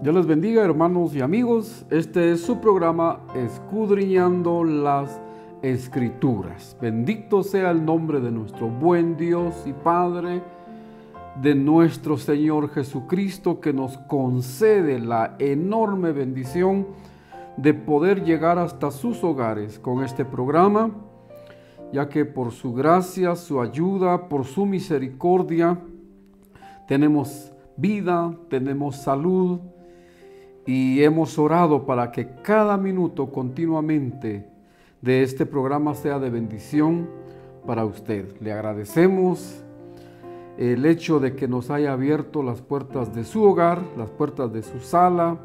Dios les bendiga, hermanos y amigos. Este es su programa Escudriñando las Escrituras. Bendito sea el nombre de nuestro buen Dios y Padre, de nuestro Señor Jesucristo, que nos concede la enorme bendición de poder llegar hasta sus hogares con este programa, ya que por su gracia, su ayuda, por su misericordia, tenemos vida, tenemos salud, y hemos orado para que cada minuto continuamente de este programa sea de bendición para usted. Le agradecemos el hecho de que nos haya abierto las puertas de su hogar, las puertas de su sala,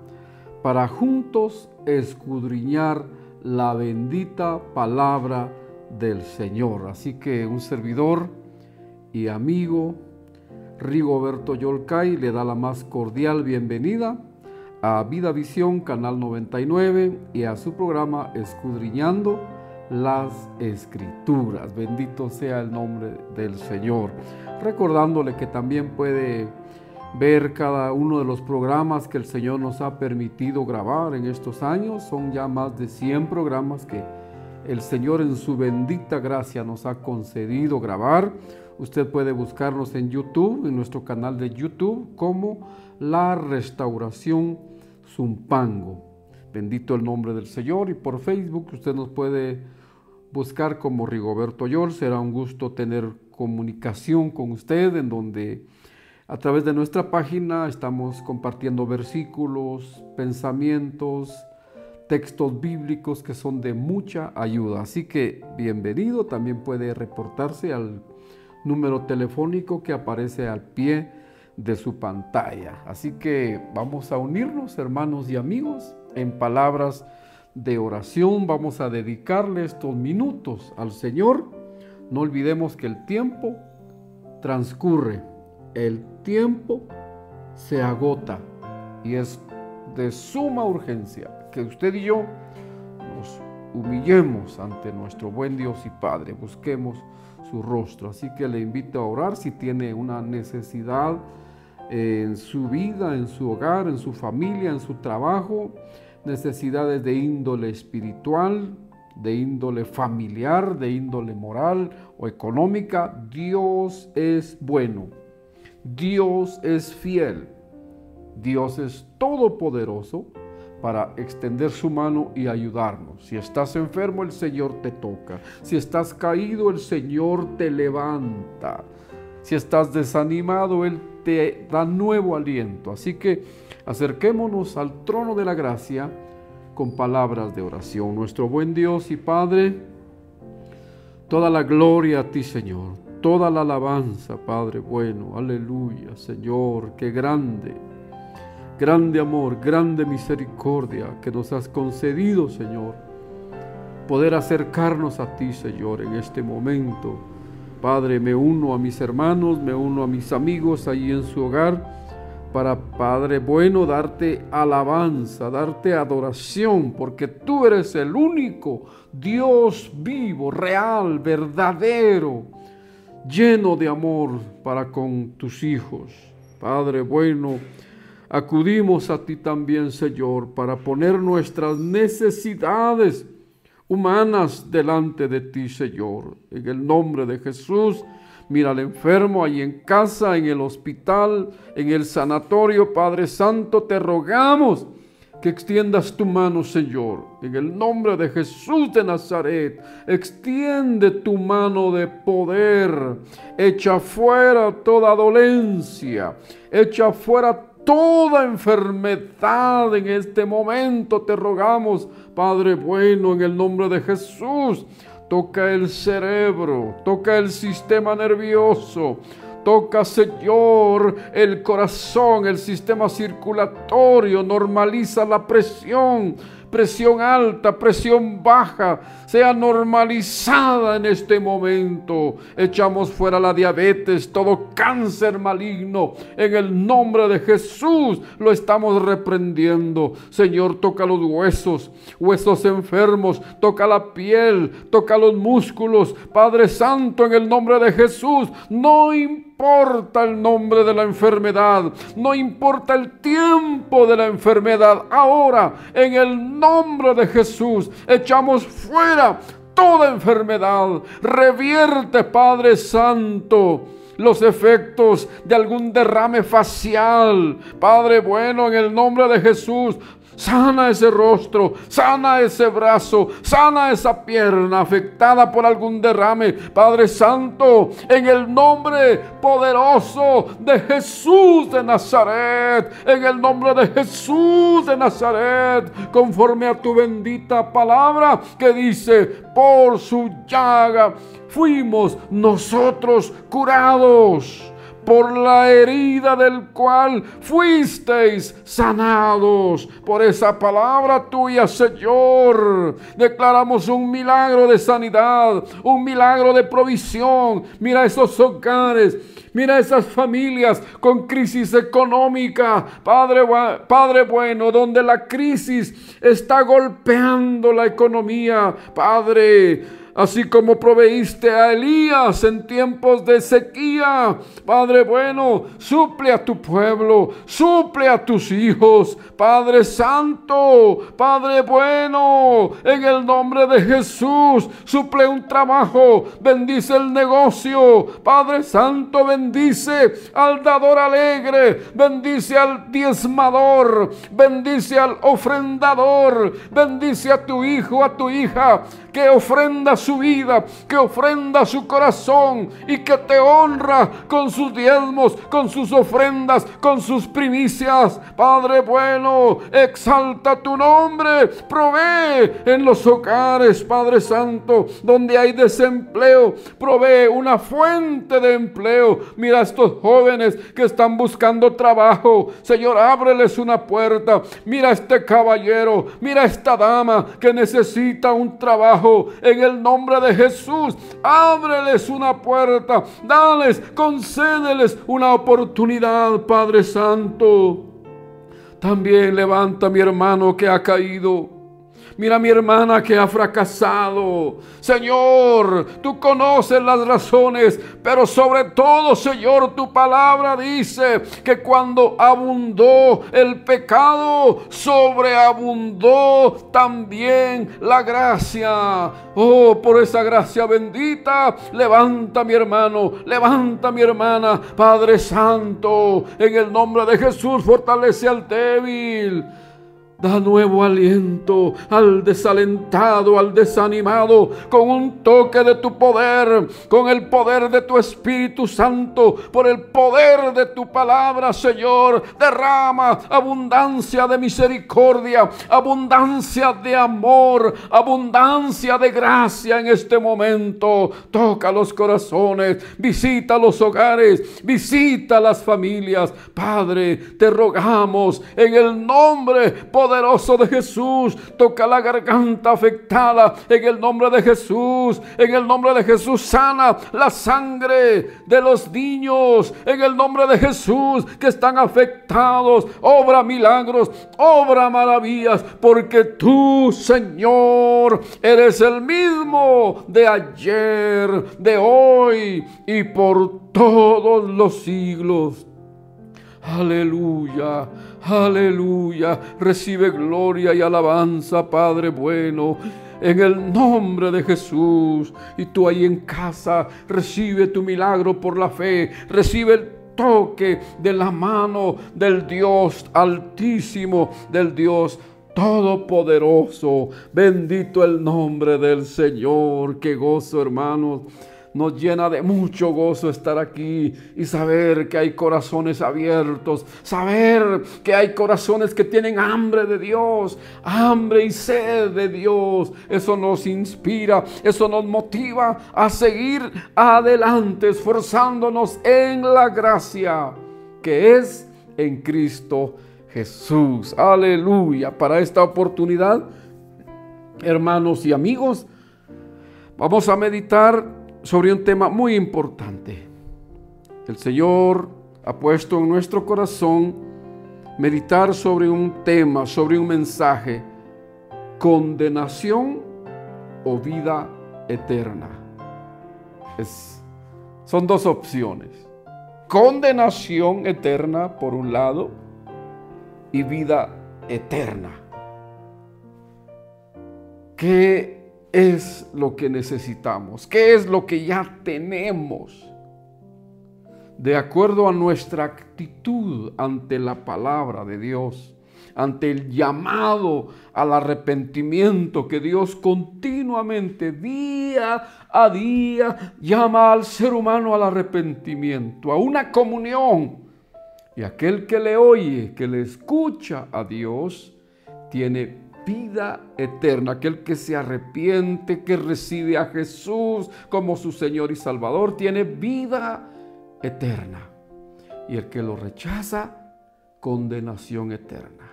para juntos escudriñar la bendita palabra del Señor. Así que un servidor y amigo, Rigoberto Yolcay, le da la más cordial bienvenida a Vida Visión, Canal 99, y a su programa Escudriñando las Escrituras. Bendito sea el nombre del Señor. Recordándole que también puede ver cada uno de los programas que el Señor nos ha permitido grabar en estos años. Son ya más de 100 programas que el Señor en su bendita gracia nos ha concedido grabar. Usted puede buscarnos en YouTube, en nuestro canal de YouTube, como La Restauración Zumpango. Bendito el nombre del Señor. Y por Facebook usted nos puede buscar como Rigoberto Yol. Será un gusto tener comunicación con usted, en donde a través de nuestra página estamos compartiendo versículos, pensamientos, textos bíblicos que son de mucha ayuda. Así que bienvenido. También puede reportarse al número telefónico que aparece al pie de su pantalla. Así que vamos a unirnos, hermanos y amigos, en palabras de oración. Vamos a dedicarle estos minutos al Señor. No olvidemos que el tiempo transcurre, el tiempo se agota, y es de suma urgencia que usted y yo nos humillemos ante nuestro buen Dios y Padre, busquemos su rostro. Así que le invito a orar si tiene una necesidad en su vida, en su hogar, en su familia, en su trabajo, necesidades de índole espiritual, de índole familiar, de índole moral o económica. Dios es bueno, Dios es fiel, Dios es todopoderoso para extender su mano y ayudarnos. Si estás enfermo, el Señor te toca. Si estás caído, el Señor te levanta. Si estás desanimado, Él te da nuevo aliento. Así que acerquémonos al trono de la gracia con palabras de oración. Nuestro buen Dios y Padre, toda la gloria a ti, Señor, toda la alabanza, Padre bueno, aleluya, Señor, qué grande amor, grande misericordia que nos has concedido, Señor, poder acercarnos a ti, Señor, en este momento. Padre, me uno a mis hermanos, me uno a mis amigos allí en su hogar, para, Padre bueno, darte alabanza, darte adoración, porque tú eres el único Dios vivo, real, verdadero, lleno de amor para con tus hijos. Padre bueno, acudimos a ti también, Señor, para poner nuestras necesidades humanas delante de ti, Señor. En el nombre de Jesús, mira al enfermo ahí en casa, en el hospital, en el sanatorio. Padre Santo, te rogamos que extiendas tu mano, Señor. En el nombre de Jesús de Nazaret, extiende tu mano de poder. Echa fuera toda dolencia, echa fuera toda enfermedad en este momento. Te rogamos, Padre bueno, en el nombre de Jesús. Toca el cerebro, toca el sistema nervioso, toca, Señor, el corazón, el sistema circulatorio, normaliza la presión. presión alta, presión baja, sea normalizada en este momento. Echamos fuera la diabetes, todo cáncer maligno. En el nombre de Jesús lo estamos reprendiendo. Señor, toca los huesos, huesos enfermos, toca la piel, toca los músculos. Padre Santo, en el nombre de Jesús, no importa el nombre de la enfermedad, no importa el tiempo de la enfermedad. Ahora, en el nombre de Jesús, echamos fuera toda enfermedad. Revierte, Padre Santo, los efectos de algún derrame facial. Padre bueno, en el nombre de Jesús, sana ese rostro, sana ese brazo, sana esa pierna afectada por algún derrame. Padre Santo, en el nombre poderoso de Jesús de Nazaret, en el nombre de Jesús de Nazaret, conforme a tu bendita palabra que dice, por su llaga fuimos nosotros curados. Por la herida del cual fuisteis sanados. Por esa palabra tuya, Señor, declaramos un milagro de sanidad, un milagro de provisión. Mira esos hogares, mira esas familias con crisis económica, Padre bueno, donde la crisis está golpeando la economía, Padre. Así como proveíste a Elías en tiempos de sequía, Padre bueno, suple a tu pueblo, suple a tus hijos, Padre Santo, Padre bueno, en el nombre de Jesús, suple un trabajo, bendice el negocio, Padre Santo, bendice al dador alegre, bendice al diezmador, bendice al ofrendador, bendice a tu hijo, a tu hija, que ofrenda su vida, que ofrenda su corazón y que te honra con sus diezmos, con sus ofrendas, con sus primicias. Padre bueno, exalta tu nombre, provee en los hogares, Padre Santo, donde hay desempleo, provee una fuente de empleo. Mira a estos jóvenes que están buscando trabajo, Señor, ábreles una puerta. Mira a este caballero, mira a esta dama que necesita un trabajo. En el nombre de Jesús, ábreles una puerta, dales, concédeles una oportunidad, Padre Santo. También levanta a mi hermano que ha caído. Mira a mi hermana que ha fracasado. Señor, tú conoces las razones, pero sobre todo, Señor, tu palabra dice que cuando abundó el pecado, sobreabundó también la gracia. Oh, por esa gracia bendita, levanta a mi hermano, levanta a mi hermana, Padre Santo, en el nombre de Jesús, fortalece al débil. Da nuevo aliento al desalentado, al desanimado, con un toque de tu poder, con el poder de tu Espíritu Santo, por el poder de tu palabra, Señor. Derrama abundancia de misericordia, abundancia de amor, abundancia de gracia en este momento. Toca los corazones, visita los hogares, visita las familias. Padre, te rogamos en el nombre poderoso de Jesús, toca la garganta afectada en el nombre de Jesús, en el nombre de Jesús, sana la sangre de los niños, en el nombre de Jesús, que están afectados, obra milagros, obra maravillas, porque tú, Señor, eres el mismo de ayer, de hoy y por todos los siglos. Aleluya, aleluya. Recibe gloria y alabanza, Padre bueno, en el nombre de Jesús. Y tú ahí en casa, recibe tu milagro por la fe. Recibe el toque de la mano del Dios Altísimo, del Dios Todopoderoso. Bendito el nombre del Señor. Qué gozo, hermanos. Nos llena de mucho gozo estar aquí y saber que hay corazones abiertos, saber que hay corazones que tienen hambre de Dios, hambre y sed de Dios. Eso nos inspira, eso nos motiva a seguir adelante, esforzándonos en la gracia que es en Cristo Jesús. Aleluya. Para esta oportunidad Hermanos y amigos, vamos a meditar sobre un tema muy importante. El Señor ha puesto en nuestro corazón meditar sobre un tema, sobre un mensaje: condenación o vida eterna. Son dos opciones: condenación eterna por un lado y vida eterna. ¿Qué es lo que necesitamos? ¿Qué es lo que ya tenemos? De acuerdo a nuestra actitud ante la palabra de Dios, ante el llamado al arrepentimiento que Dios continuamente, día a día, llama al ser humano al arrepentimiento, a una comunión. Y aquel que le oye, que le escucha a Dios, tiene vida eterna. Aquel que se arrepiente, que recibe a Jesús como su Señor y Salvador, tiene vida eterna. Y el que lo rechaza, condenación eterna.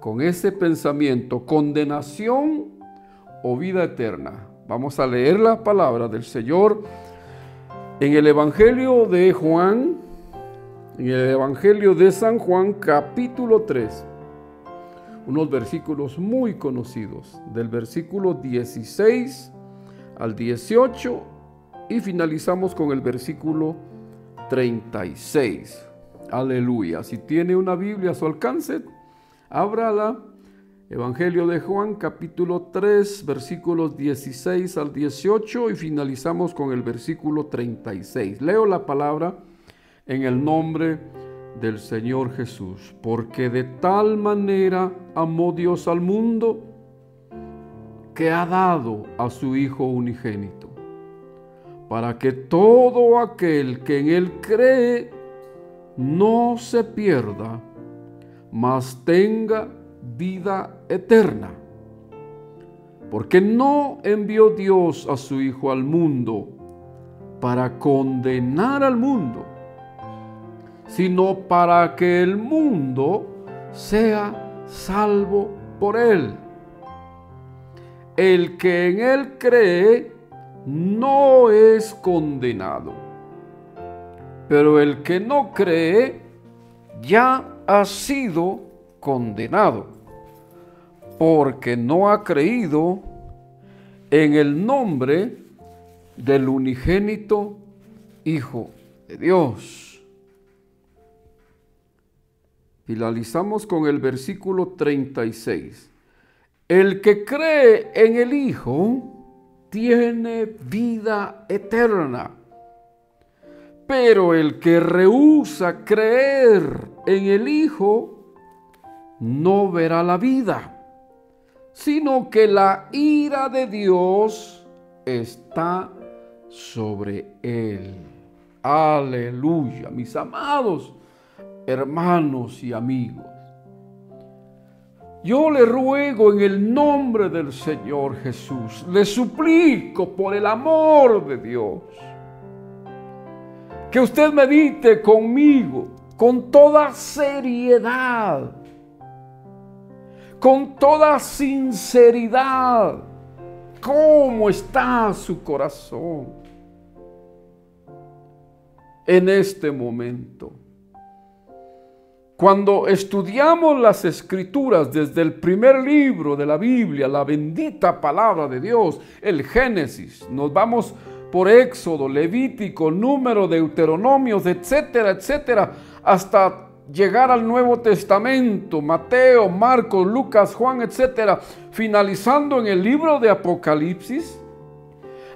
Con ese pensamiento, condenación o vida eterna, vamos a leer la palabra del Señor en el Evangelio de Juan, en el Evangelio de San Juan, capítulo 3. Unos versículos muy conocidos, del versículo 16 al 18, y finalizamos con el versículo 36. Aleluya. Si tiene una Biblia a su alcance, ábrala. Evangelio de Juan, capítulo 3, versículos 16 al 18, y finalizamos con el versículo 36. Leo la palabra en el nombre del Señor Jesús. Porque de tal manera amó Dios al mundo, que ha dado a su Hijo unigénito, para que todo aquel que en Él cree no se pierda, mas tenga vida eterna. Porque no envió Dios a su Hijo al mundo para condenar al mundo, sino para que el mundo sea salvo por Él. El que en Él cree no es condenado, pero el que no cree ya ha sido condenado, porque no ha creído en el nombre del unigénito Hijo de Dios. Finalizamos con el versículo 36. El que cree en el Hijo tiene vida eterna, pero el que rehúsa creer en el Hijo no verá la vida, sino que la ira de Dios está sobre él. Aleluya, mis amados hermanos y amigos. Yo le ruego en el nombre del Señor Jesús, le suplico por el amor de Dios, que usted medite conmigo con toda seriedad, con toda sinceridad, cómo está su corazón en este momento. Cuando estudiamos las Escrituras desde el primer libro de la Biblia, la bendita palabra de Dios, el Génesis, nos vamos por Éxodo, Levítico, Número, Deuteronomios, etcétera, etcétera, hasta llegar al Nuevo Testamento, Mateo, Marcos, Lucas, Juan, etcétera, finalizando en el libro de Apocalipsis.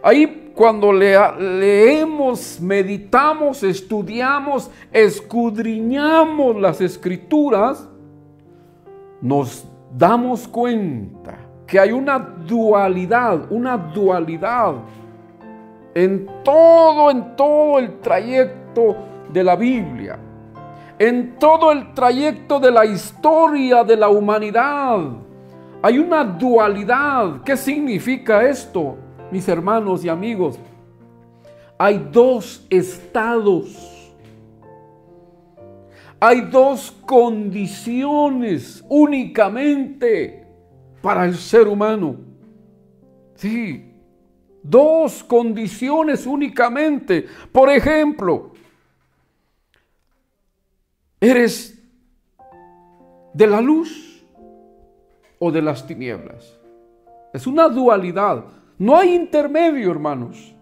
Ahí cuando leemos, meditamos, estudiamos, escudriñamos las Escrituras, nos damos cuenta que hay una dualidad en todo el trayecto de la Biblia, en todo el trayecto de la historia de la humanidad. Hay una dualidad. ¿Qué significa esto, mis hermanos y amigos? Hay dos estados, hay dos condiciones únicamente para el ser humano. Sí, dos condiciones únicamente. Por ejemplo, ¿eres de la luz o de las tinieblas? Es una dualidad. No hay intermedio, hermanos.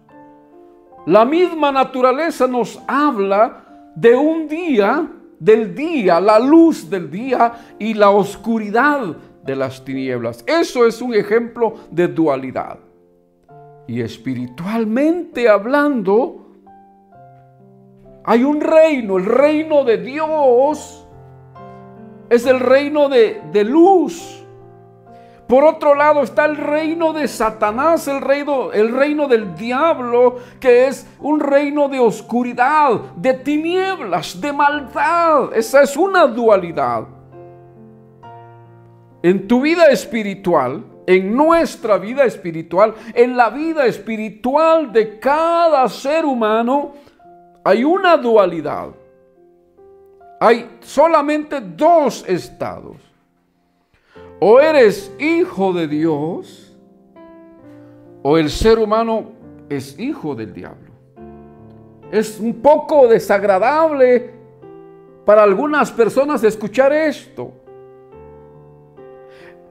La misma naturaleza nos habla de un día, del día, la luz del día y la oscuridad de las tinieblas. Eso es un ejemplo de dualidad. Y espiritualmente hablando, hay un reino, el reino de Dios es el reino de luz. Por otro lado está el reino de Satanás, el reino del diablo, que es un reino de oscuridad, de tinieblas, de maldad. Esa es una dualidad. En tu vida espiritual, en nuestra vida espiritual, en la vida espiritual de cada ser humano, hay una dualidad. Hay solamente dos estados. O eres hijo de Dios, o el ser humano es hijo del diablo. Es un poco desagradable para algunas personas escuchar esto.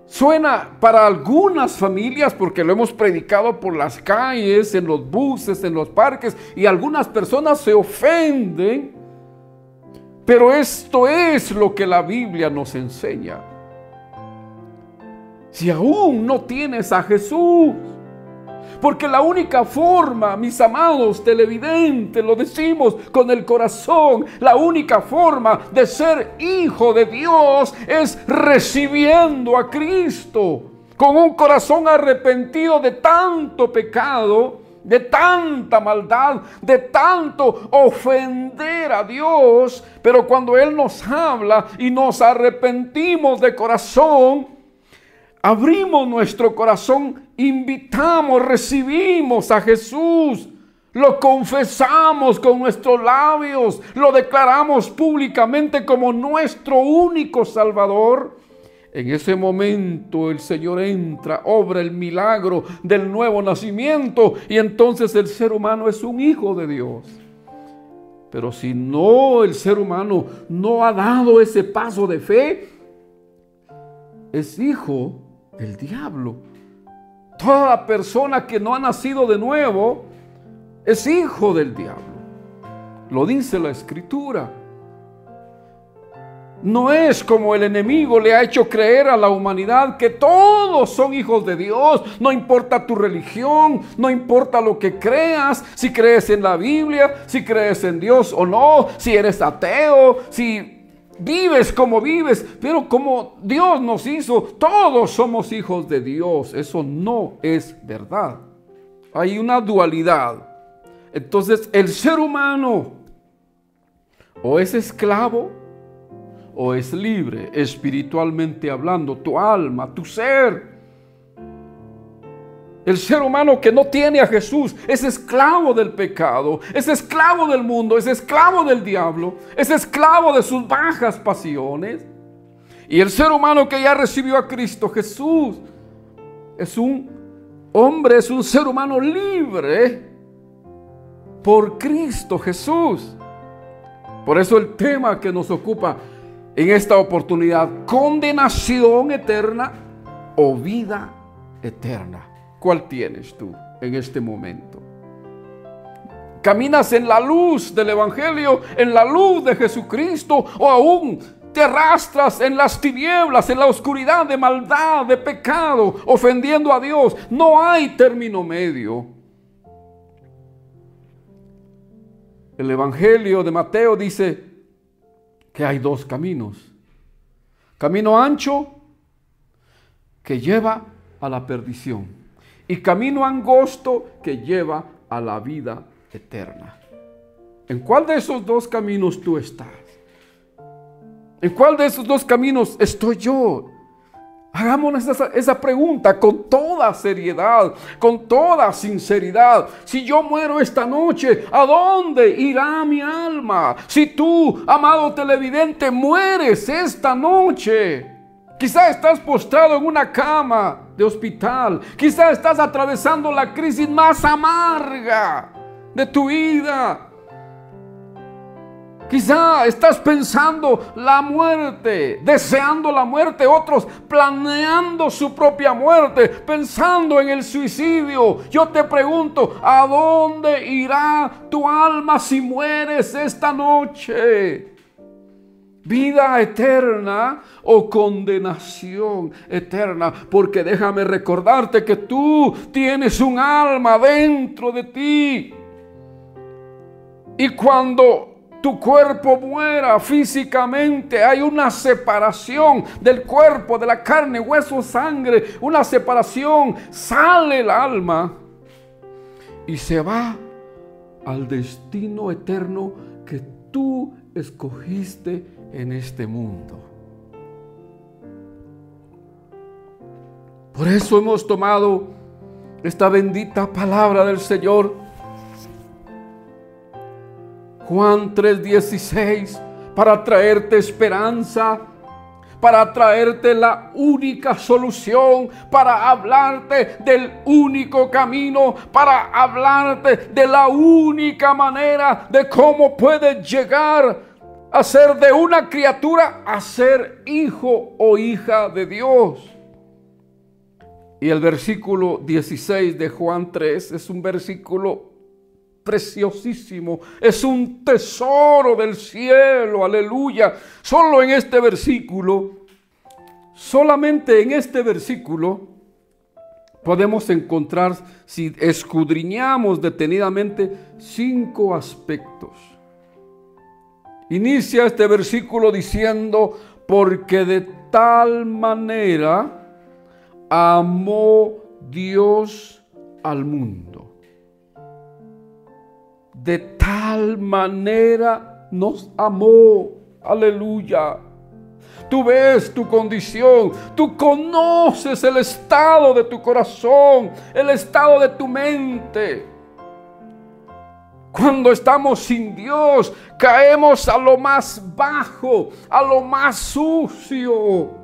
Suena para algunas familias, porque lo hemos predicado por las calles, en los buses, en los parques, y algunas personas se ofenden, pero esto es lo que la Biblia nos enseña. Si aún no tienes a Jesús, porque la única forma, mis amados televidentes, lo decimos con el corazón, la única forma de ser hijo de Dios es recibiendo a Cristo con un corazón arrepentido de tanto pecado, de tanta maldad, de tanto ofender a Dios. Pero cuando Él nos habla y nos arrepentimos de corazón, abrimos nuestro corazón, invitamos, recibimos a Jesús, lo confesamos con nuestros labios, lo declaramos públicamente como nuestro único Salvador. En ese momento el Señor entra, obra el milagro del nuevo nacimiento, y entonces el ser humano es un hijo de Dios. Pero si no, el ser humano no ha dado ese paso de fe, es hijo del diablo. Toda persona que no ha nacido de nuevo es hijo del diablo. Lo dice la Escritura. No es como el enemigo le ha hecho creer a la humanidad que todos son hijos de Dios. No importa tu religión, no importa lo que creas, si crees en la Biblia, si crees en Dios o no, si eres ateo, si vives como vives, pero como Dios nos hizo, todos somos hijos de Dios. Eso no es verdad. Hay una dualidad. Entonces el ser humano o es esclavo o es libre, espiritualmente hablando, tu alma, tu ser. El ser humano que no tiene a Jesús es esclavo del pecado, es esclavo del mundo, es esclavo del diablo, es esclavo de sus bajas pasiones. Y el ser humano que ya recibió a Cristo Jesús es un hombre, es un ser humano libre por Cristo Jesús. Por eso el tema que nos ocupa en esta oportunidad: condenación eterna o vida eterna. ¿Cuál tienes tú en este momento? ¿Caminas en la luz del Evangelio, en la luz de Jesucristo, o aún te arrastras en las tinieblas, en la oscuridad de maldad, de pecado, ofendiendo a Dios? No hay término medio. El Evangelio de Mateo dice que hay dos caminos. Camino ancho que lleva a la perdición, y camino angosto que lleva a la vida eterna. ¿En cuál de esos dos caminos tú estás? ¿En cuál de esos dos caminos estoy yo? Hagámonos esa pregunta con toda seriedad, con toda sinceridad. Si yo muero esta noche, ¿a dónde irá mi alma? Si tú, amado televidente, mueres esta noche, quizá estás postrado en una cama, de hospital. Quizás estás atravesando la crisis más amarga de tu vida. Quizá estás pensando la muerte, deseando la muerte, otros planeando su propia muerte, pensando en el suicidio. Yo te pregunto, ¿a dónde irá tu alma si mueres esta noche? ¿Vida eterna o condenación eterna? Porque déjame recordarte que tú tienes un alma dentro de ti. Y cuando tu cuerpo muera físicamente, hay una separación del cuerpo, de la carne, hueso, sangre, una separación. Sale el alma y se va al destino eterno que tú escogiste en este mundo. Por eso hemos tomado esta bendita palabra del Señor, Juan 3:16, para traerte esperanza, para traerte la única solución, para hablarte del único camino, para hablarte de la única manera de cómo puedes llegar a ser de una criatura a ser hijo o hija de Dios. Y el versículo 16 de Juan 3 es un versículo preciosísimo, es un tesoro del cielo, aleluya. Solo en este versículo, solamente en este versículo podemos encontrar, si escudriñamos detenidamente, 5 aspectos. Inicia este versículo diciendo: porque de tal manera amó Dios al mundo. De tal manera nos amó. Aleluya. Tú ves tu condición. Tú conoces el estado de tu corazón, el estado de tu mente. Cuando estamos sin Dios, caemos a lo más bajo, a lo más sucio,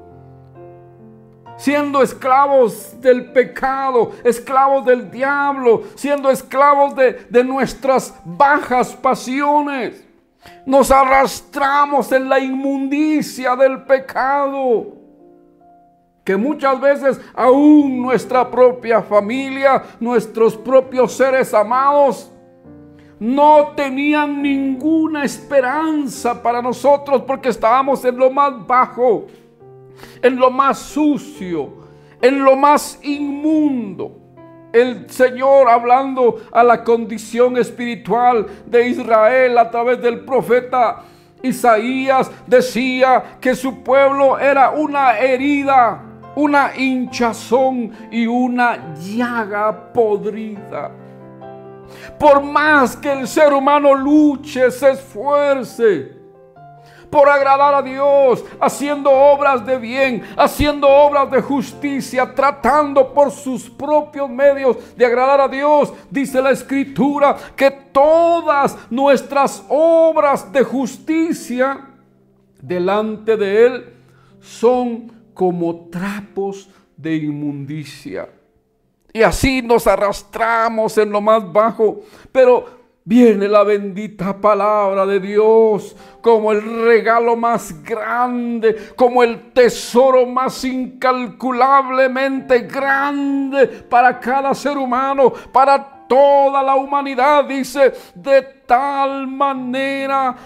siendo esclavos del pecado, esclavos del diablo, siendo esclavos de nuestras bajas pasiones. Nos arrastramos en la inmundicia del pecado, que muchas veces aún nuestra propia familia, nuestros propios seres amados, no tenían ninguna esperanza para nosotros, porque estábamos en lo más bajo, en lo más sucio, en lo más inmundo. El Señor, hablando a la condición espiritual de Israel a través del profeta Isaías, decía que su pueblo era una herida, una hinchazón y una llaga podrida. Por más que el ser humano luche, se esfuerce por agradar a Dios, haciendo obras de bien, haciendo obras de justicia, tratando por sus propios medios de agradar a Dios, dice la Escritura que todas nuestras obras de justicia delante de Él son como trapos de inmundicia. Y así nos arrastramos en lo más bajo, pero viene la bendita palabra de Dios como el regalo más grande, como el tesoro más incalculablemente grande para cada ser humano, para toda la humanidad. Dice: de tal manera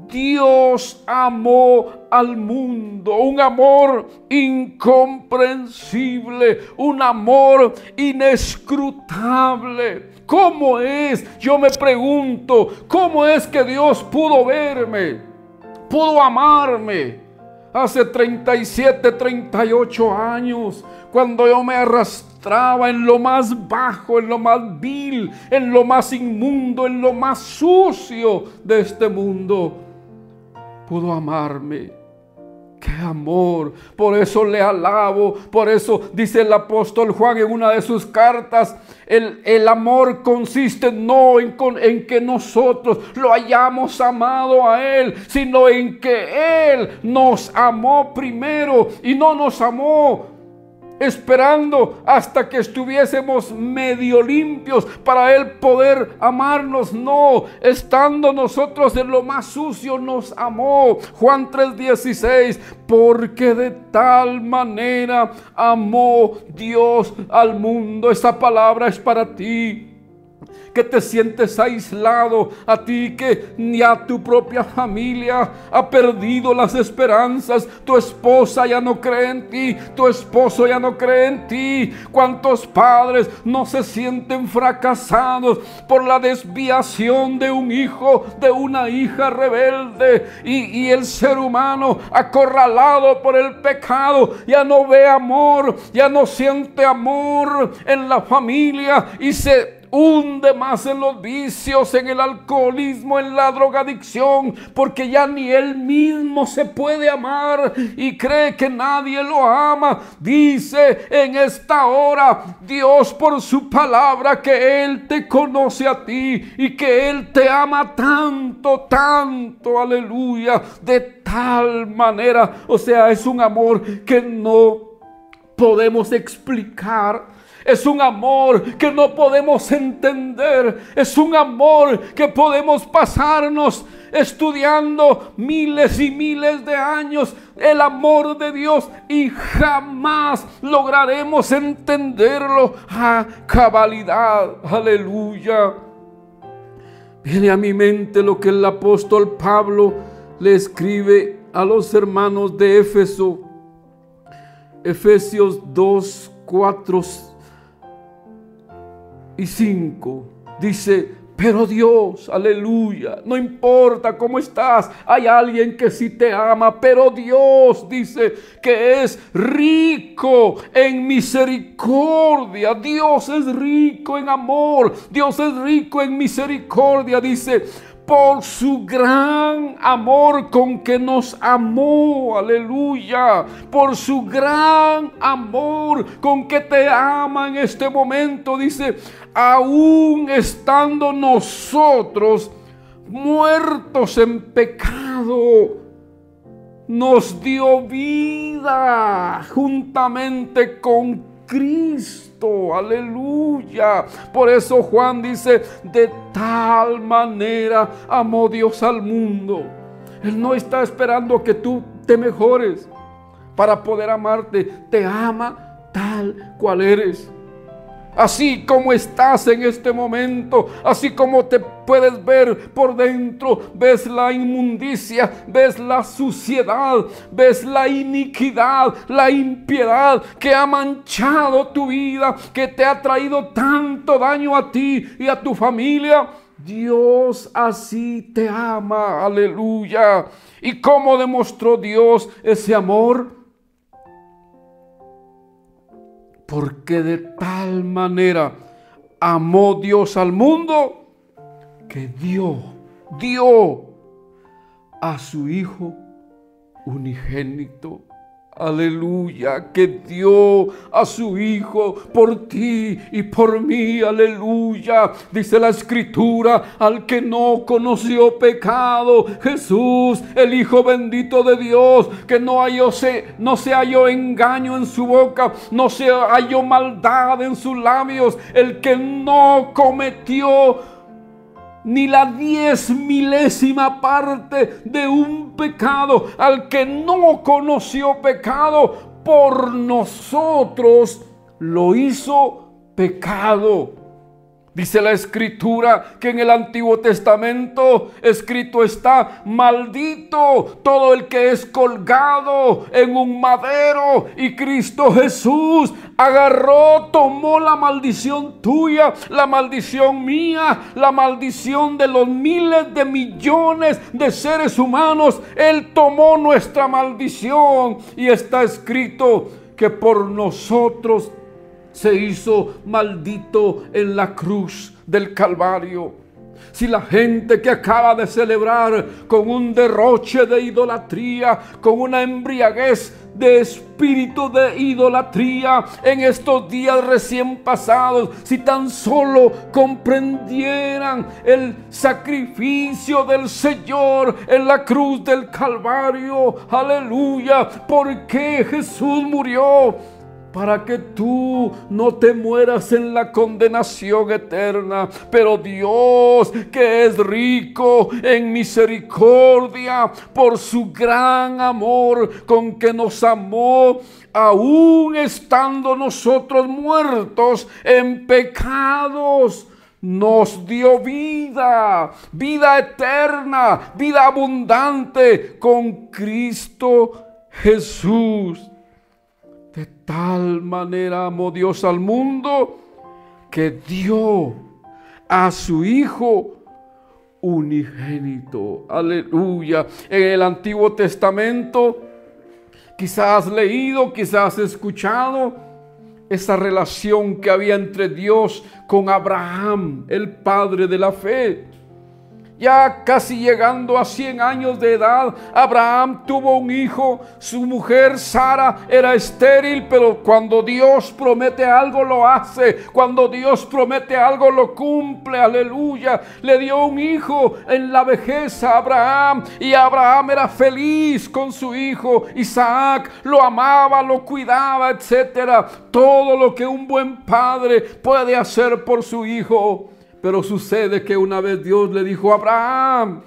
Dios amó al mundo, un amor incomprensible, un amor inescrutable. ¿Cómo es? Yo me pregunto, ¿cómo es que Dios pudo verme, pudo amarme hace 37, 38 años, cuando yo me arrastraba en lo más bajo, en lo más vil, en lo más inmundo, en lo más sucio de este mundo? Pudo amarme. ¡Qué amor! Por eso le alabo. Por eso dice el apóstol Juan en una de sus cartas: el amor consiste no en que nosotros lo hayamos amado a Él, sino en que Él nos amó primero, y no nos amó esperando hasta que estuviésemos medio limpios para Él poder amarnos. No, estando nosotros en lo más sucio nos amó. Juan 3:16, porque de tal manera amó Dios al mundo. Esa palabra es para ti que te sientes aislado, a ti que ni a tu propia familia ha perdido las esperanzas. Tu esposa ya no cree en ti, tu esposo ya no cree en ti. ¿Cuántos padres no se sienten fracasados por la desviación de un hijo, de una hija rebelde? Y el ser humano acorralado por el pecado ya no ve amor, ya no siente amor en la familia y se hunde más en los vicios, en el alcoholismo, en la drogadicción, porque ya ni él mismo se puede amar y cree que nadie lo ama. Dice en esta hora Dios por su palabra que Él te conoce a ti y que Él te ama tanto, tanto, aleluya, de tal manera. O sea, es un amor que no podemos explicar. Es un amor que no podemos entender. Es un amor que podemos pasarnos estudiando miles y miles de años el amor de Dios y jamás lograremos entenderlo a cabalidad. Aleluya. Viene a mi mente lo que el apóstol Pablo le escribe a los hermanos de Éfeso. Efesios 2, 4 y 5 dice: pero Dios, aleluya, no importa cómo estás, hay alguien que sí te ama, pero Dios dice que es rico en misericordia. Dios es rico en amor, Dios es rico en misericordia, dice, por su gran amor con que nos amó, aleluya, por su gran amor con que te ama en este momento, dice, aún estando nosotros muertos en pecado, nos dio vida juntamente con Cristo, aleluya. Por eso Juan dice, de tal manera amó Dios al mundo. Él no está esperando que tú te mejores para poder amarte. Te ama tal cual eres. Así como estás en este momento, así como te puedes ver por dentro, ves la inmundicia, ves la suciedad, ves la iniquidad, la impiedad que ha manchado tu vida, que te ha traído tanto daño a ti y a tu familia. Dios así te ama, aleluya. ¿Y cómo demostró Dios ese amor? Porque de tal manera amó Dios al mundo que dio a su Hijo unigénito. Aleluya, que dio a su Hijo por ti y por mí, aleluya. Dice la Escritura, al que no conoció pecado, Jesús, el Hijo bendito de Dios, que no se halló engaño en su boca, no se halló maldad en sus labios, el que no cometió ni la 10 milésima parte de un pecado, al que no conoció pecado, por nosotros lo hizo pecado. Dice la Escritura que en el Antiguo Testamento escrito está: maldito todo el que es colgado en un madero. Y Cristo Jesús agarró, tomó la maldición tuya, la maldición mía, la maldición de los miles de millones de seres humanos. Él tomó nuestra maldición y está escrito que por nosotros se hizo maldito en la cruz del Calvario. Si la gente que acaba de celebrar con un derroche de idolatría, con una embriaguez de espíritu de idolatría en estos días recién pasados, si tan solo comprendieran el sacrificio del Señor en la cruz del Calvario, aleluya, ¿por qué Jesús murió? para que tú no te mueras en la condenación eterna. Pero Dios, que es rico en misericordia, por su gran amor con que nos amó, aún estando nosotros muertos en pecados, nos dio vida, vida eterna, vida abundante con Cristo Jesús. De tal manera amó Dios al mundo que dio a su Hijo unigénito. Aleluya. En el Antiguo Testamento, quizás has leído, quizás has escuchado esa relación que había entre Dios con Abraham, el padre de la fe. Ya casi llegando a 100 años de edad, Abraham tuvo un hijo. Su mujer Sara era estéril, pero cuando Dios promete algo lo hace. Cuando Dios promete algo lo cumple. Aleluya. Le dio un hijo en la vejez a Abraham, y Abraham era feliz con su hijo Isaac. Lo amaba, lo cuidaba, etcétera. Todo lo que un buen padre puede hacer por su hijo. Pero sucede que una vez Dios le dijo a Abraham: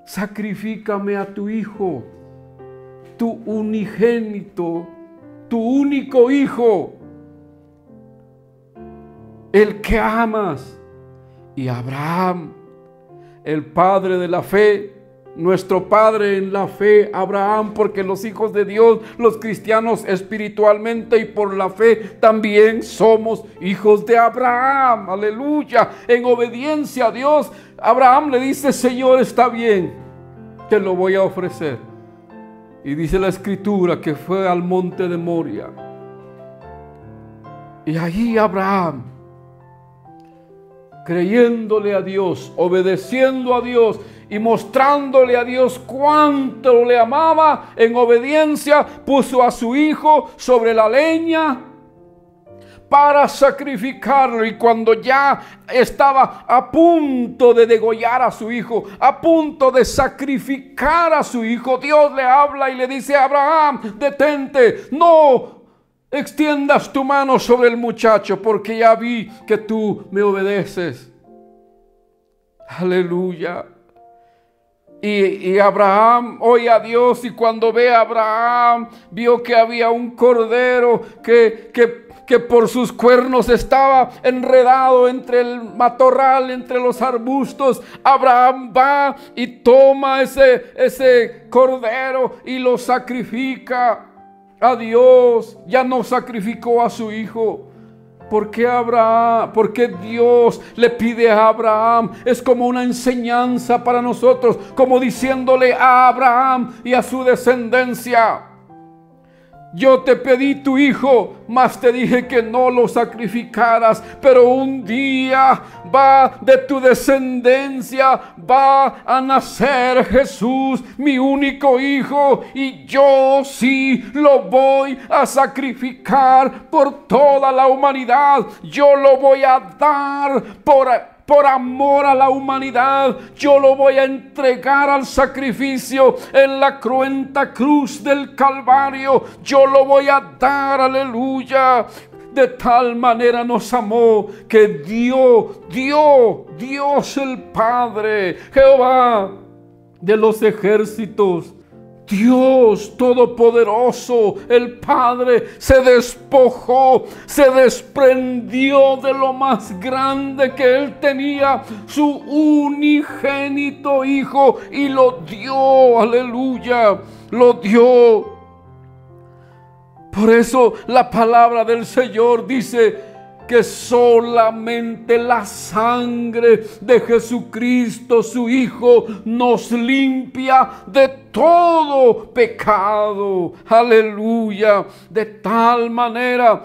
sacrifícame a tu hijo, tu unigénito, tu único hijo, el que amas. Y Abraham, el padre de la fe, nuestro padre en la fe, Abraham, porque los hijos de Dios, los cristianos espiritualmente y por la fe, también somos hijos de Abraham. Aleluya. En obediencia a Dios, Abraham le dice: Señor, está bien, te lo voy a ofrecer. Y dice la Escritura que fue al monte de Moria. Y allí Abraham, creyéndole a Dios, obedeciendo a Dios y mostrándole a Dios cuánto le amaba, en obediencia puso a su hijo sobre la leña para sacrificarlo. Y cuando ya estaba a punto de degollar a su hijo, a punto de sacrificar a su hijo, Dios le habla y le dice: Abraham, detente, no extiendas tu mano sobre el muchacho, porque ya vi que tú me obedeces. Aleluya. Y Abraham oye a Dios, y cuando ve a Abraham, vio que había un cordero que por sus cuernos estaba enredado entre el matorral, entre los arbustos. Abraham va y toma ese cordero y lo sacrifica a Dios. Ya no sacrificó a su hijo. ¿Por qué Dios le pide a Abraham? Es como una enseñanza para nosotros, como diciéndole a Abraham y a su descendencia: yo te pedí tu hijo, mas te dije que no lo sacrificaras, pero un día va de tu descendencia, va a nacer Jesús, mi único hijo, y yo sí lo voy a sacrificar por toda la humanidad. Yo lo voy a dar por amor a la humanidad. Yo lo voy a entregar al sacrificio en la cruenta cruz del Calvario. Yo lo voy a dar, aleluya. De tal manera nos amó que Dios el Padre, Jehová de los ejércitos, Dios Todopoderoso, el Padre, se despojó, se desprendió de lo más grande que Él tenía, su unigénito Hijo, y lo dio, aleluya, lo dio. Por eso la palabra del Señor dice que solamente la sangre de Jesucristo, su Hijo, nos limpia de todo pecado. Aleluya. De tal manera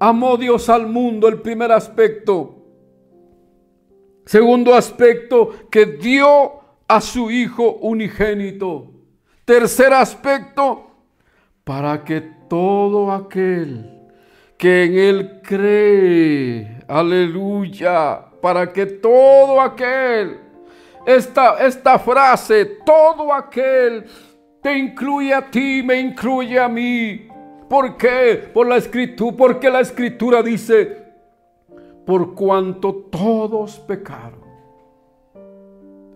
amó Dios al mundo, el primer aspecto. Segundo aspecto, que dio a su Hijo unigénito. Tercer aspecto, para que todo aquel que en Él cree, aleluya, para que todo aquel, esta frase, todo aquel, te incluye a ti, me incluye a mí, ¿Por qué? Por la Escritura, porque la Escritura dice, por cuanto todos pecaron,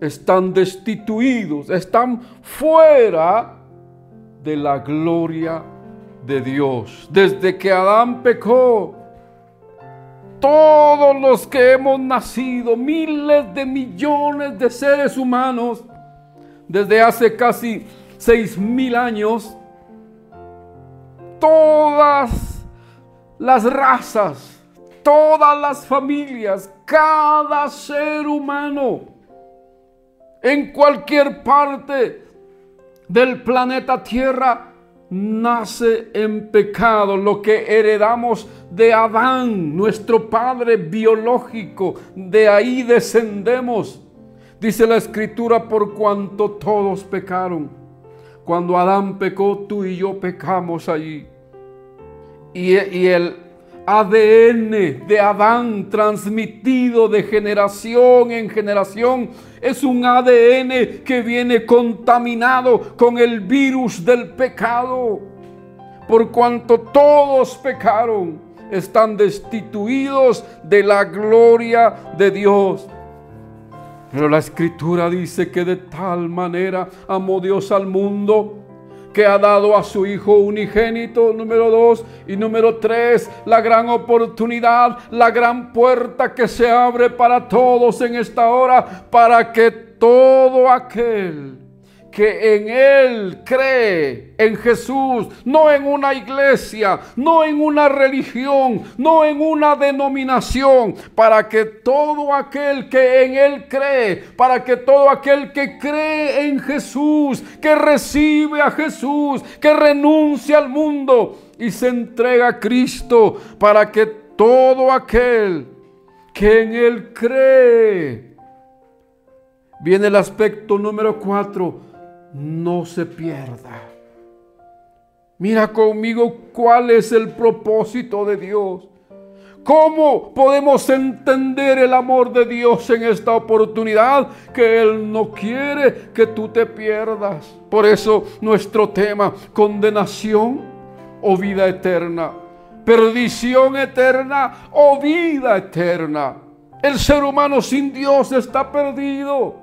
están destituidos, están fuera de la gloria de Dios. Desde que Adán pecó, todos los que hemos nacido, miles de millones de seres humanos, desde hace casi 6,000 años, todas las razas, todas las familias, cada ser humano, en cualquier parte del planeta Tierra, nace en pecado. Lo que heredamos de Adán, nuestro padre biológico, de ahí descendemos. Dice la Escritura, por cuanto todos pecaron. Cuando Adán pecó, tú y yo pecamos allí. Y el ADN de Adán transmitido de generación en generación es un ADN que viene contaminado con el virus del pecado. Por cuanto todos pecaron, están destituidos de la gloria de Dios. Pero la Escritura dice que de tal manera amó Dios al mundo, que ha dado a su Hijo unigénito, número 2, y número 3, la gran oportunidad, la gran puerta que se abre para todos en esta hora, para que todo aquel que en Él cree, en Jesús, no en una iglesia, no en una religión, no en una denominación, para que todo aquel que en Él cree, para que todo aquel que cree en Jesús, que recibe a Jesús, que renuncia al mundo y se entrega a Cristo, para que todo aquel que en Él cree. Viene el aspecto número 4. No se pierda. Mira conmigo cuál es el propósito de Dios. ¿Cómo podemos entender el amor de Dios en esta oportunidad? Que Él no quiere que tú te pierdas. Por eso nuestro tema, condenación o vida eterna, perdición eterna o vida eterna. El ser humano sin Dios está perdido.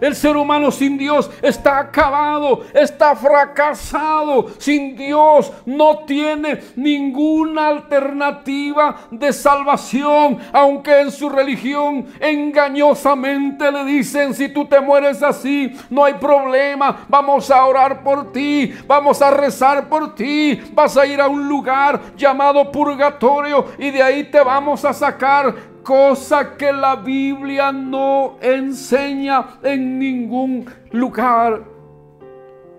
El ser humano sin Dios está acabado, está fracasado. Sin Dios no tiene ninguna alternativa de salvación. Aunque en su religión engañosamente le dicen, si tú te mueres así, no hay problema. Vamos a orar por ti, vamos a rezar por ti. Vas a ir a un lugar llamado purgatorio y de ahí te vamos a sacar. Cosa que la Biblia no enseña en ningún lugar.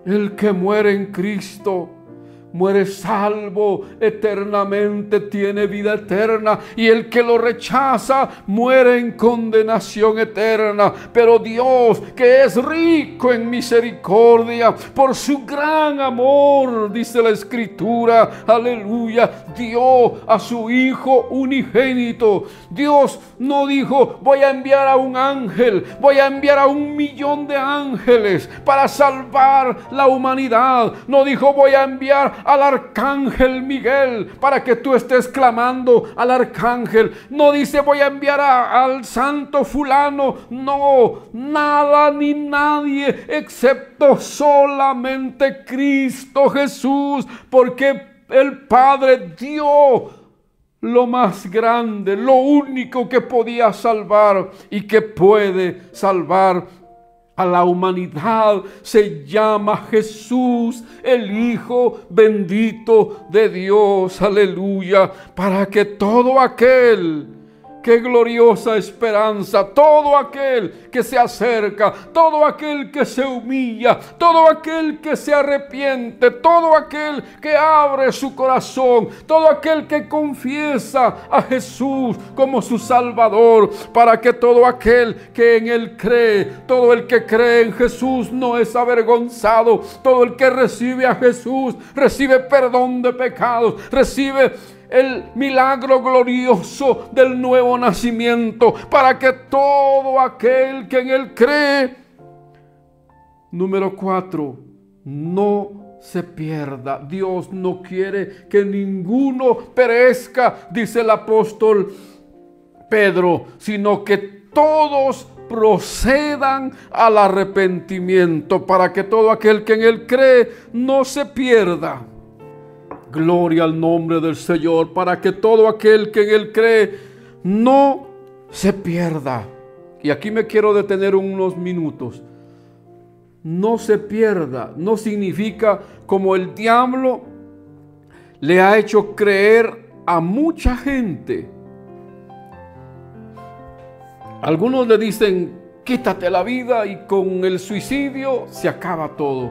El que muere en Cristo muere salvo eternamente, tiene vida eterna, y el que lo rechaza muere en condenación eterna. Pero Dios, que es rico en misericordia, por su gran amor, dice la Escritura, aleluya, dio a su Hijo unigénito. Dios no dijo, voy a enviar a un ángel, voy a enviar a 1,000,000 de ángeles para salvar la humanidad. No dijo, voy a enviar al arcángel Miguel para que tú estés clamando al arcángel. No dice, voy a enviar al santo fulano. No, nada ni nadie excepto solamente Cristo Jesús, porque el Padre dio lo más grande, lo único que podía salvar y que puede salvar a la humanidad. Se llama Jesús, el Hijo bendito de Dios, aleluya, para que todo aquel, qué gloriosa esperanza, todo aquel que se acerca, todo aquel que se humilla, todo aquel que se arrepiente, todo aquel que abre su corazón, todo aquel que confiesa a Jesús como su Salvador, para que todo aquel que en Él cree, todo el que cree en Jesús no es avergonzado. Todo el que recibe a Jesús recibe perdón de pecados, recibe el milagro glorioso del nuevo nacimiento, para que todo aquel que en Él cree, número 4, no se pierda. Dios no quiere que ninguno perezca, dice el apóstol Pedro, sino que todos procedan al arrepentimiento, para que todo aquel que en Él cree no se pierda. Gloria al nombre del Señor, para que todo aquel que en Él cree no se pierda. Y aquí me quiero detener unos minutos. No se pierda no significa como el diablo le ha hecho creer a mucha gente. Algunos le dicen, quítate la vida y con el suicidio se acaba todo.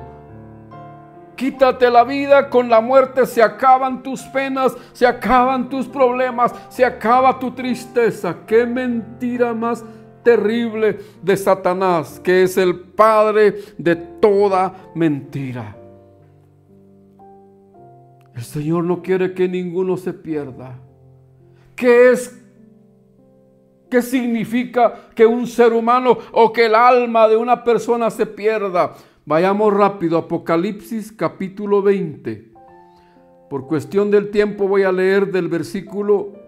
Quítate la vida, con la muerte se acaban tus penas, se acaban tus problemas, se acaba tu tristeza. Qué mentira más terrible de Satanás, que es el padre de toda mentira. El Señor no quiere que ninguno se pierda. ¿Qué significa que un ser humano o que el alma de una persona se pierda? Vayamos rápido, Apocalipsis capítulo 20. Por cuestión del tiempo voy a leer del versículo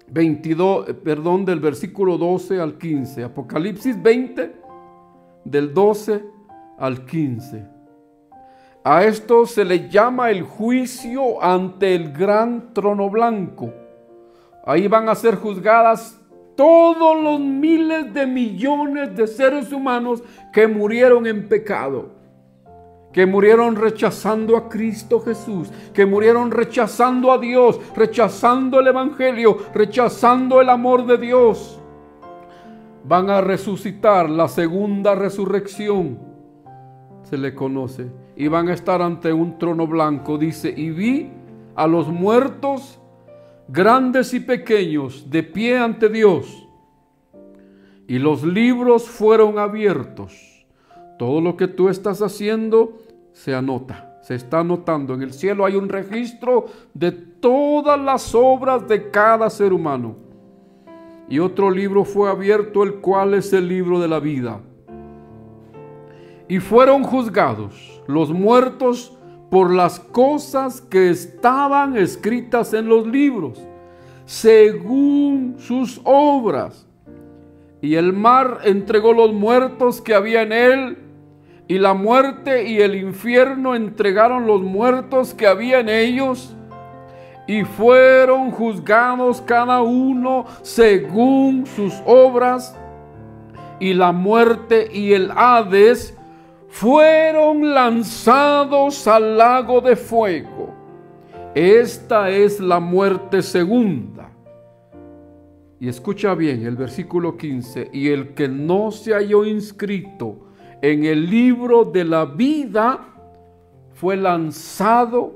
del versículo 12 al 15. Apocalipsis 20, del 12 al 15. A esto se le llama el juicio ante el gran trono blanco. Ahí van a ser juzgadas todos los miles de millones de seres humanos que murieron en pecado, que murieron rechazando a Cristo Jesús, que murieron rechazando a Dios, rechazando el Evangelio, rechazando el amor de Dios. Van a resucitar, la segunda resurrección se le conoce, y van a estar ante un trono blanco. Dice, y vi a los muertos, grandes y pequeños, de pie ante Dios, y los libros fueron abiertos. Todo lo que tú estás haciendo se anota, se está anotando. En el cielo hay un registro de todas las obras de cada ser humano. Y otro libro fue abierto, el cual es el libro de la vida. Y fueron juzgados los muertos por las cosas que estaban escritas en los libros, según sus obras. Y el mar entregó los muertos que había en él, y la muerte y el infierno entregaron los muertos que había en ellos, y fueron juzgados cada uno según sus obras. Y la muerte y el Hades fueron lanzados al lago de fuego. Esta es la muerte segunda. Y escucha bien el versículo 15. Y el que no se halló inscrito en el libro de la vida fue lanzado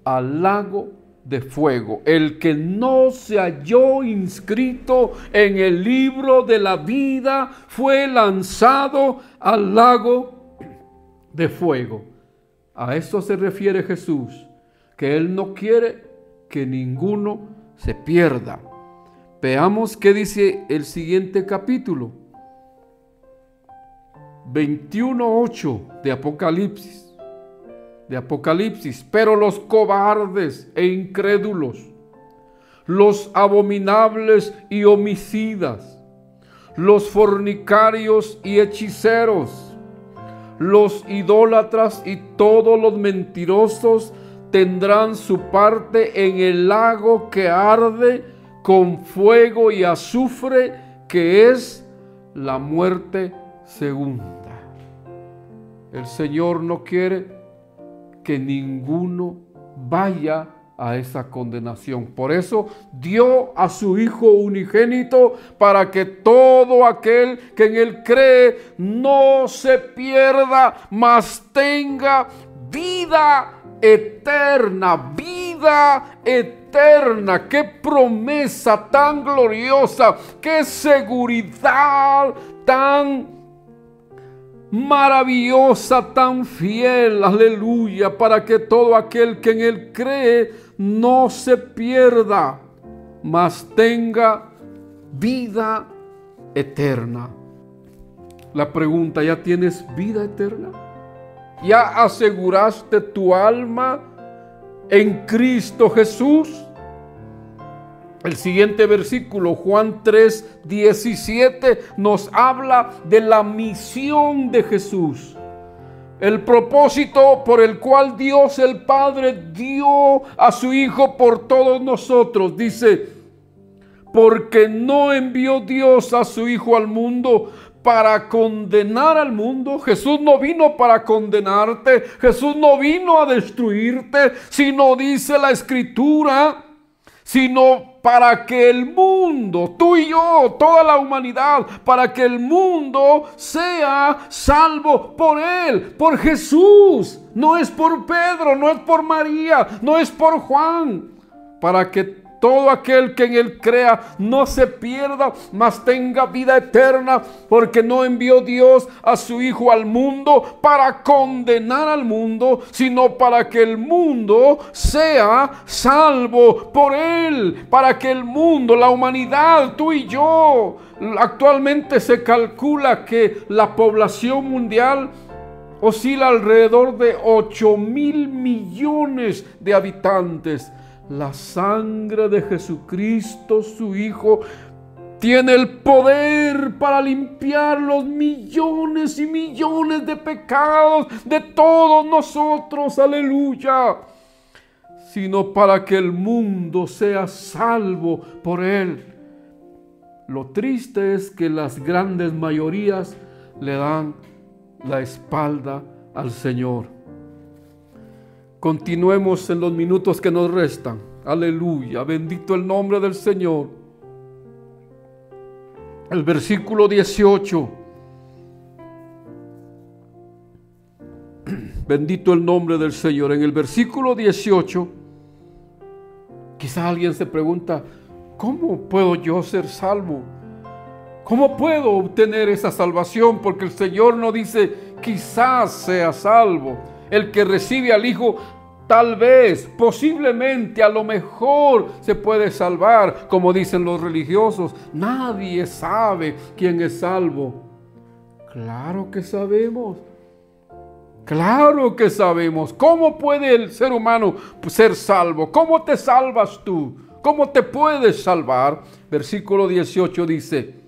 al lago de fuego. El que no se halló inscrito en el libro de la vida fue lanzado al lago de fuego. A eso se refiere Jesús, que Él no quiere que ninguno se pierda. Veamos qué dice el siguiente capítulo, 21:8 de Apocalipsis. Pero los cobardes e incrédulos, los abominables y homicidas, los fornicarios y hechiceros, los idólatras y todos los mentirosos tendrán su parte en el lago que arde con fuego y azufre, que es la muerte segunda. El Señor no quiere que ninguno vaya a esa condenación. Por eso dio a su Hijo unigénito, para que todo aquel que en Él cree no se pierda, mas tenga vida eterna. Vida eterna. Qué promesa tan gloriosa, qué seguridad tan maravillosa, tan fiel, aleluya, para que todo aquel que en Él cree no se pierda, mas tenga vida eterna. La pregunta, ¿ya tienes vida eterna? ¿Ya aseguraste tu alma en Cristo Jesús? El siguiente versículo, Juan 3:17, nos habla de la misión de Jesús. El propósito por el cual Dios el Padre dio a su Hijo por todos nosotros. Dice, porque no envió Dios a su Hijo al mundo para condenar al mundo. Jesús no vino para condenarte. Jesús no vino a destruirte, sino, dice la Escritura, sino para que el mundo, tú y yo, toda la humanidad, para que el mundo sea salvo por Él, por Jesús. No es por Pedro, no es por María, no es por Juan. Para que todo aquel que en Él crea no se pierda, mas tenga vida eterna, porque no envió Dios a su Hijo al mundo para condenar al mundo, sino para que el mundo sea salvo por Él, para que el mundo, la humanidad, tú y yo, actualmente se calcula que la población mundial oscila alrededor de 8,000 millones de habitantes. La sangre de Jesucristo, su Hijo, tiene el poder para limpiar los millones y millones de pecados de todos nosotros, aleluya, sino para que el mundo sea salvo por Él. Lo triste es que las grandes mayorías le dan la espalda al Señor. Continuemos en los minutos que nos restan. Aleluya, bendito el nombre del Señor. El versículo 18. Bendito el nombre del Señor. En el versículo 18, quizá alguien se pregunta, ¿cómo puedo yo ser salvo? ¿Cómo puedo obtener esa salvación? Porque el Señor no dice, quizás sea salvo. El que recibe al Hijo, tal vez, posiblemente, a lo mejor se puede salvar, como dicen los religiosos. Nadie sabe quién es salvo. Claro que sabemos. Claro que sabemos. ¿Cómo puede el ser humano ser salvo? ¿Cómo te salvas tú? ¿Cómo te puedes salvar? Versículo 18 dice,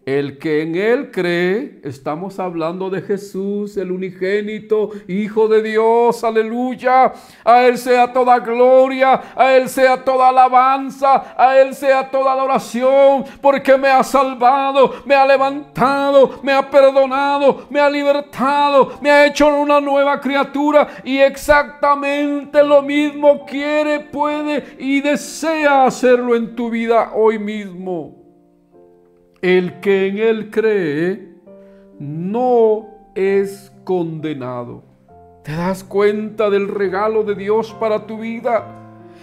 el que en Él cree, estamos hablando de Jesús, el unigénito, Hijo de Dios, aleluya. A Él sea toda gloria, a Él sea toda alabanza, a Él sea toda adoración, porque me ha salvado, me ha levantado, me ha perdonado, me ha libertado, me ha hecho una nueva criatura, y exactamente lo mismo quiere, puede y desea hacerlo en tu vida hoy mismo. El que en Él cree no es condenado. ¿Te das cuenta del regalo de Dios para tu vida?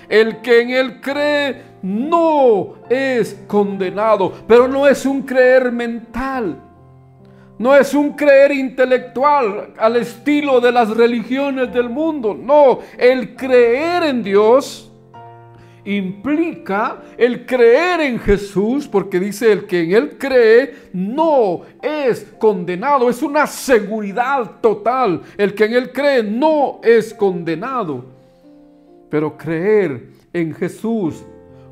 El que en Él cree no es condenado, pero no es un creer mental. No es un creer intelectual al estilo de las religiones del mundo. No, el creer en Dios implica el creer en Jesús, porque dice el que en Él cree no es condenado. Es una seguridad total. El que en Él cree no es condenado. Pero creer en Jesús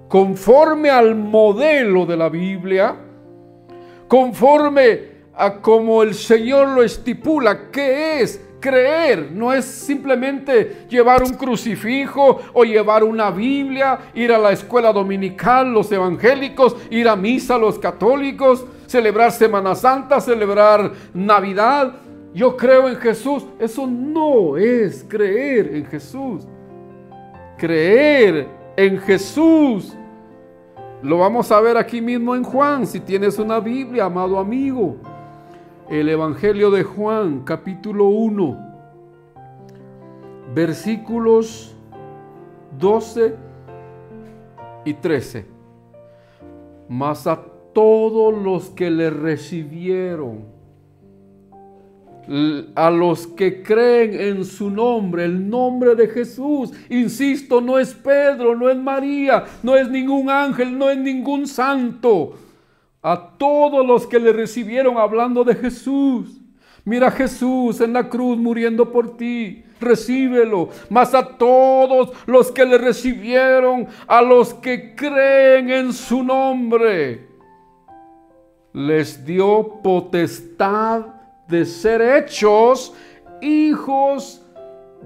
conforme al modelo de la Biblia, conforme a como el Señor lo estipula, ¿qué es? Creer no es simplemente llevar un crucifijo o llevar una Biblia, ir a la escuela dominical, los evangélicos, ir a misa, los católicos, celebrar Semana Santa, celebrar Navidad. Yo creo en Jesús. Eso no es creer en Jesús. Creer en Jesús lo vamos a ver aquí mismo en Juan, si tienes una Biblia, amado amigo. El Evangelio de Juan, capítulo 1, versículos 12 y 13. Mas a todos los que le recibieron, a los que creen en su nombre, el nombre de Jesús, insisto, no es Pedro, no es María, no es ningún ángel, no es ningún santo. A todos los que le recibieron, hablando de Jesús, Mira a Jesús en la cruz muriendo por ti. Recíbelo. Mas a todos los que le recibieron, a los que creen en su nombre, les dio potestad de ser hechos hijos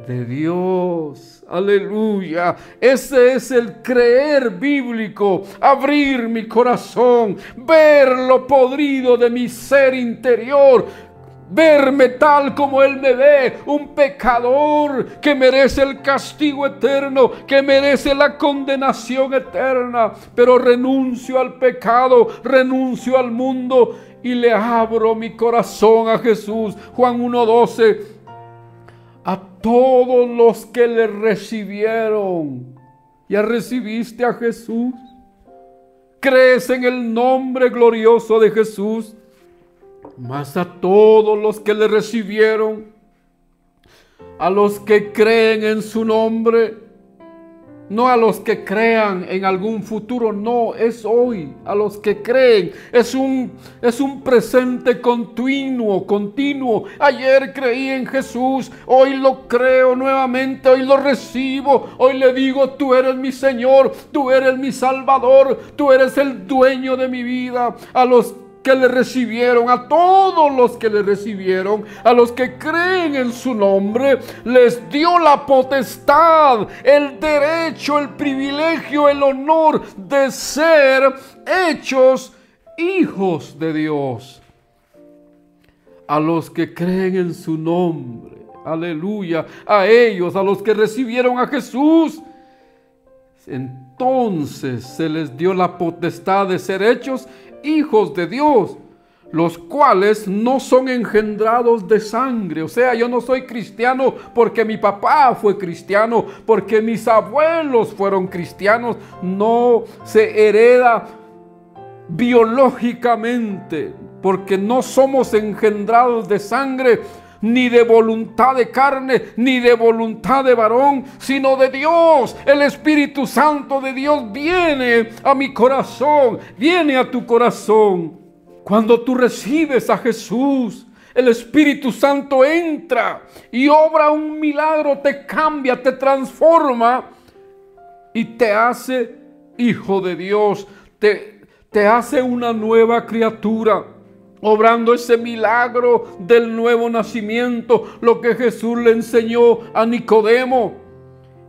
de Dios. Aleluya. Ese es el creer bíblico. Abrir mi corazón, ver lo podrido de mi ser interior, verme tal como Él me ve, un pecador que merece el castigo eterno, que merece la condenación eterna, pero renuncio al pecado, renuncio al mundo y le abro mi corazón a Jesús. Juan 1:12, a todos los que le recibieron. ¿Ya recibiste a Jesús? ¿Crees en el nombre glorioso de Jesús? Mas a todos los que le recibieron, a los que creen en su nombre, no a los que crean en algún futuro, no, es hoy, a los que creen, es un presente continuo. Ayer creí en Jesús, hoy lo creo nuevamente, hoy lo recibo, hoy le digo, tú eres mi Señor, tú eres mi Salvador, tú eres el dueño de mi vida. A los que le recibieron, a todos los que le recibieron, a los que creen en su nombre, les dio la potestad, el derecho, el privilegio, el honor de ser hechos hijos de Dios. A los que creen en su nombre, aleluya, a ellos, a los que recibieron a Jesús, entonces se les dio la potestad de ser hechos hijos de Dios, los cuales no son engendrados de sangre. O sea, yo no soy cristiano porque mi papá fue cristiano, porque mis abuelos fueron cristianos. No se hereda biológicamente, porque no somos engendrados de sangre, ni de voluntad de carne, ni de voluntad de varón, sino de Dios. El Espíritu Santo de Dios viene a mi corazón, viene a tu corazón. Cuando tú recibes a Jesús, el Espíritu Santo entra y obra un milagro, te cambia, te transforma y te hace hijo de Dios, te hace una nueva criatura. Obrando ese milagro del nuevo nacimiento, lo que Jesús le enseñó a Nicodemo.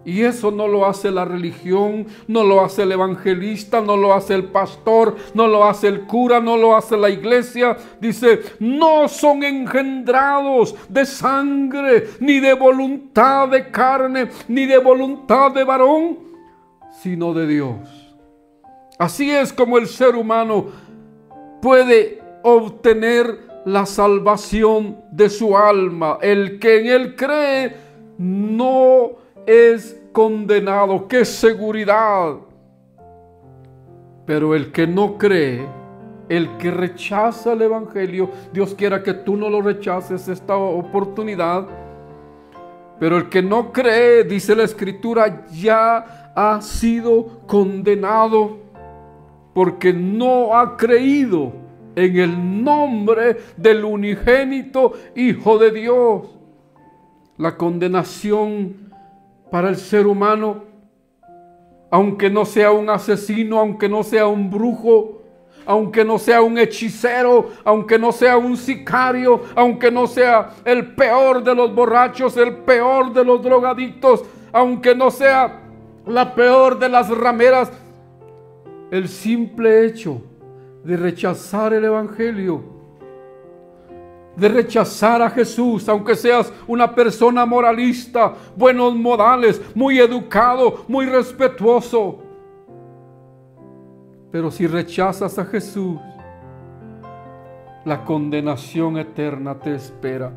Y eso no lo hace la religión, no lo hace el evangelista, no lo hace el pastor, no lo hace el cura, no lo hace la iglesia. Dice, no son engendrados de sangre, ni de voluntad de carne, ni de voluntad de varón, sino de Dios. Así es como el ser humano puede obtener la salvación de su alma. El que en Él cree no es condenado. ¡Qué seguridad! Pero el que no cree, el que rechaza el Evangelio, Dios quiera que tú no lo rechaces esta oportunidad, pero el que no cree, dice la Escritura, ya ha sido condenado porque no ha creído en el nombre del unigénito Hijo de Dios. La condenación para el ser humano, aunque no sea un asesino, aunque no sea un brujo, aunque no sea un hechicero, aunque no sea un sicario, aunque no sea el peor de los borrachos, el peor de los drogadictos, aunque no sea la peor de las rameras, el simple hecho de rechazar el Evangelio, de rechazar a Jesús, aunque seas una persona moralista, buenos modales, muy educado, muy respetuoso, pero si rechazas a Jesús, la condenación eterna te espera.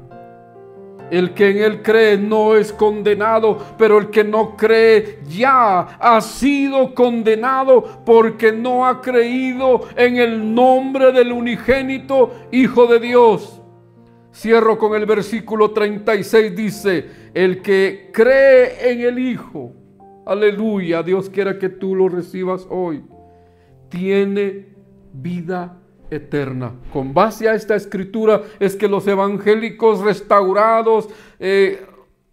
El que en Él cree no es condenado, pero el que no cree ya ha sido condenado porque no ha creído en el nombre del unigénito Hijo de Dios. Cierro con el versículo 36, dice, el que cree en el Hijo, aleluya, Dios quiera que tú lo recibas hoy, tiene vida eterna. Con base a esta escritura es que los evangélicos restaurados,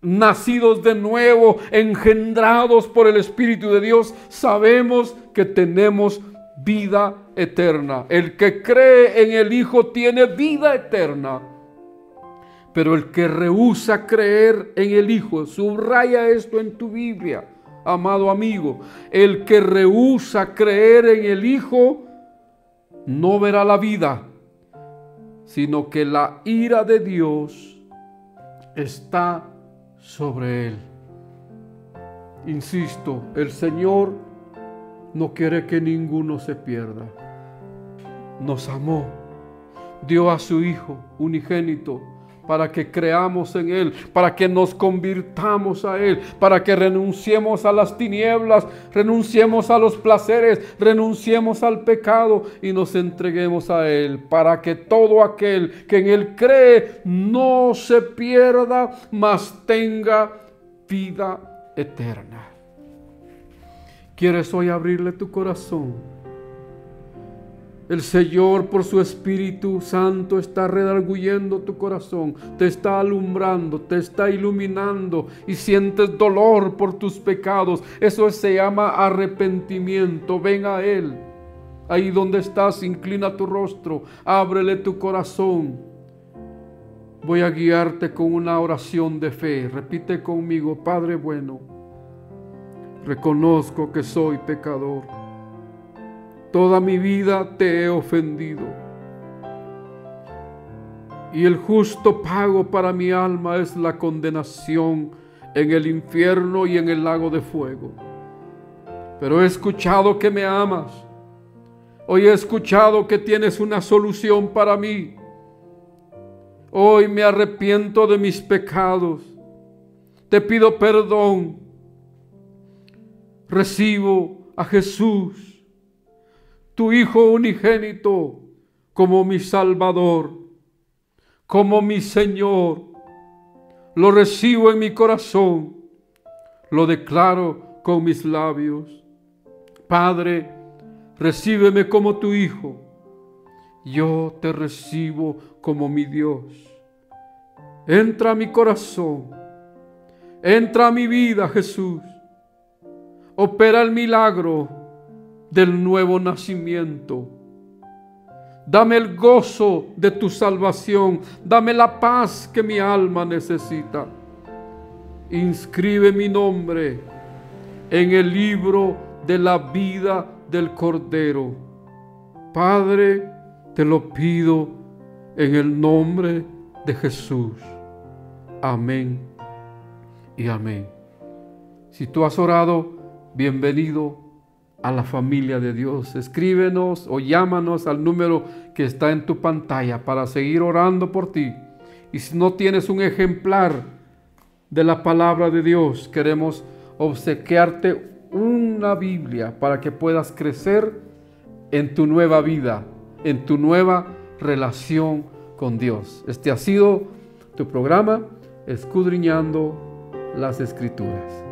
nacidos de nuevo, engendrados por el Espíritu de Dios, sabemos que tenemos vida eterna. El que cree en el Hijo tiene vida eterna. Pero el que rehúsa creer en el Hijo, subraya esto en tu Biblia, amado amigo, el que rehúsa creer en el Hijo no verá la vida, sino que la ira de Dios está sobre él. Insisto, el Señor no quiere que ninguno se pierda. Nos amó, dio a su Hijo unigénito para que creamos en Él, para que nos convirtamos a Él, para que renunciemos a las tinieblas, renunciemos a los placeres, renunciemos al pecado y nos entreguemos a Él, para que todo aquel que en Él cree no se pierda, mas tenga vida eterna. ¿Quieres hoy abrirle tu corazón? El Señor, por su Espíritu Santo, está redarguyendo tu corazón, te está alumbrando, te está iluminando y sientes dolor por tus pecados. Eso se llama arrepentimiento. Ven a Él. Ahí donde estás, inclina tu rostro, ábrele tu corazón. Voy a guiarte con una oración de fe. Repite conmigo: Padre bueno, reconozco que soy pecador. Toda mi vida te he ofendido. Y el justo pago para mi alma es la condenación en el infierno y en el lago de fuego. Pero he escuchado que me amas. Hoy he escuchado que tienes una solución para mí. Hoy me arrepiento de mis pecados. Te pido perdón. Recibo a Jesús, tu Hijo unigénito, como mi Salvador, como mi Señor. Lo recibo en mi corazón, lo declaro con mis labios. Padre, recíbeme como tu Hijo. Yo te recibo como mi Dios. Entra a mi corazón, entra a mi vida, Jesús. Opera el milagro del nuevo nacimiento. Dame el gozo de tu salvación. Dame la paz que mi alma necesita. Inscribe mi nombre en el libro de la vida del Cordero. Padre, te lo pido en el nombre de Jesús. Amén y amén. Si tú has orado, bienvenido a la familia de Dios. Escríbenos o llámanos al número que está en tu pantalla para seguir orando por ti. Y si no tienes un ejemplar de la palabra de Dios, queremos obsequiarte una Biblia para que puedas crecer en tu nueva vida, en tu nueva relación con Dios. Este ha sido tu programa, Escudriñando las Escrituras.